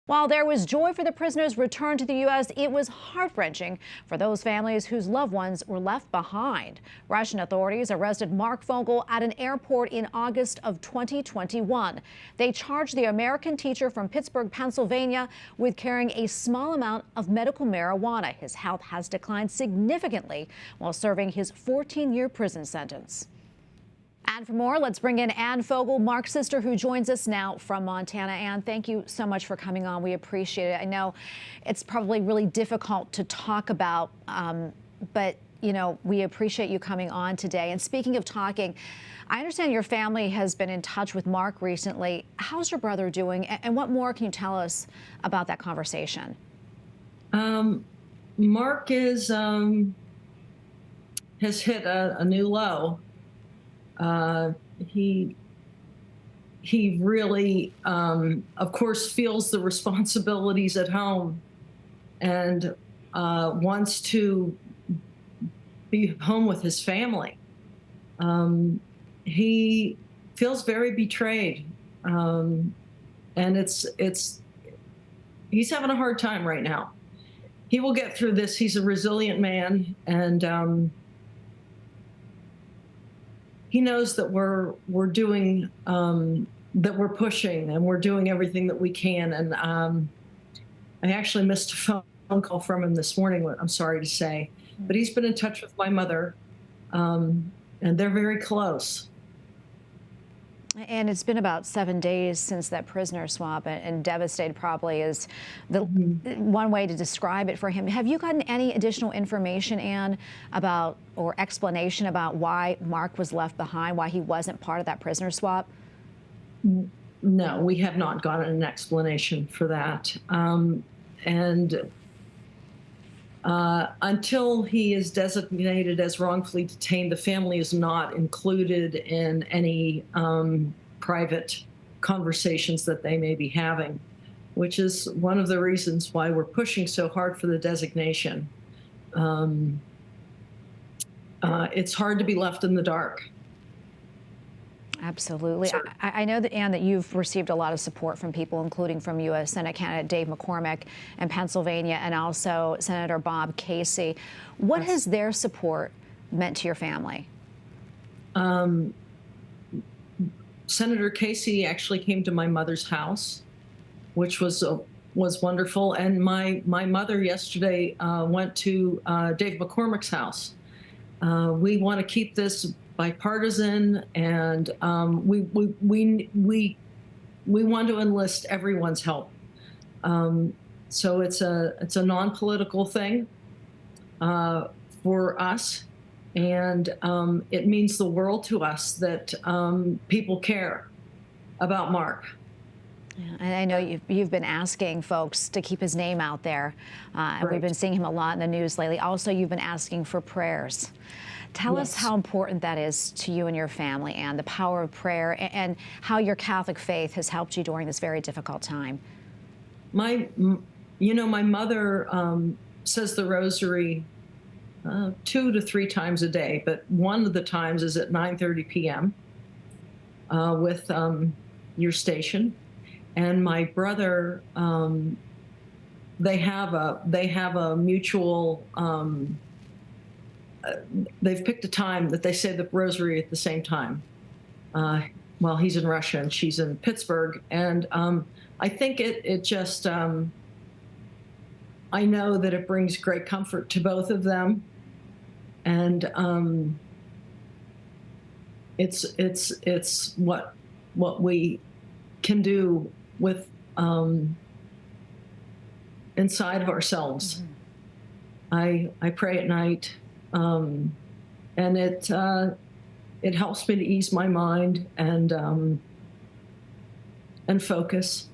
While there was joy for the prisoner's return to the U.S., it was heart-wrenching for those families whose loved ones were left behind. Russian authorities arrested Marc Fogel at an airport in August of 2021. They charged the American teacher from Pittsburgh, Pennsylvania, with carrying a small amount of medical marijuana. His health has declined significantly while serving his 14-year prison sentence. And for more, let's bring in Ann Fogel, Marc's sister, who joins us now from Montana. Ann, thank you so much for coming on. We appreciate it. I know it's probably really difficult to talk about, but, you know, we appreciate you coming on today. And speaking of talking, I understand your family has been in touch with Marc recently. How's your brother doing? And what more can you tell us about that conversation? Marc has hit a new low. He really, of course, feels the responsibilities at home and wants to be home with his family. He feels very betrayed, and he's having a hard time right now. He will get through this. He's a resilient man, and he knows that we're doing, that we're pushing and we're doing everything that we can. And I actually missed a phone call from him this morning, I'm sorry to say, but he's been in touch with my mother, and they're very close. And it's been about 7 days since that prisoner swap, and devastated probably is the one way to describe it for him. Have you gotten any additional information, Ann, about or explanation about why Marc was left behind, why he wasn't part of that prisoner swap? No, we have not gotten an explanation for that. Until he is designated as wrongfully detained, the family is not included in any private conversations that they may be having, which is one of the reasons why we're pushing so hard for the designation. It's hard to be left in the dark. Absolutely. Sure. I know that, Ann, that you've received a lot of support from people, including from U.S. Senate Candidate Dave McCormick in Pennsylvania, and also Senator Bob Casey. What has their support meant to your family? Senator Casey actually came to my mother's house, which was wonderful. And my mother yesterday went to Dave McCormick's house. We want to keep this bipartisan, and we want to enlist everyone's help. So it's a non-political thing for us, and it means the world to us that people care about Marc. Yeah, and I know you've been asking folks to keep his name out there, and we've been seeing him a lot in the news lately. Also, you've been asking for prayers. Tell us how important that is to you and your family, and the power of prayer, and how your Catholic faith has helped you during this very difficult time. My mother says the rosary 2 to 3 times a day, but one of the times is at 9:30 p.m. With your station. And my brother, they have a mutual. They've picked a time that they say the rosary at the same time. Well, he's in Russia and she's in Pittsburgh, and I think it just. I know that it brings great comfort to both of them, and it's what we can do with inside of ourselves. I pray at night, and it helps me to ease my mind and focus.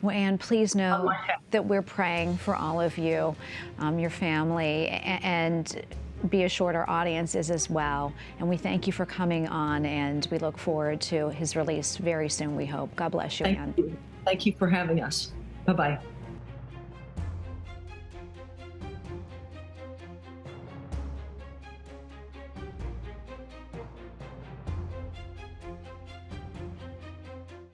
Well, Ann, please know that we're praying for all of you, your family, and be assured our audience is as well. And we thank you for coming on, and we look forward to his release very soon, we hope. God bless you, Ann. Thank you for having us. Bye-bye.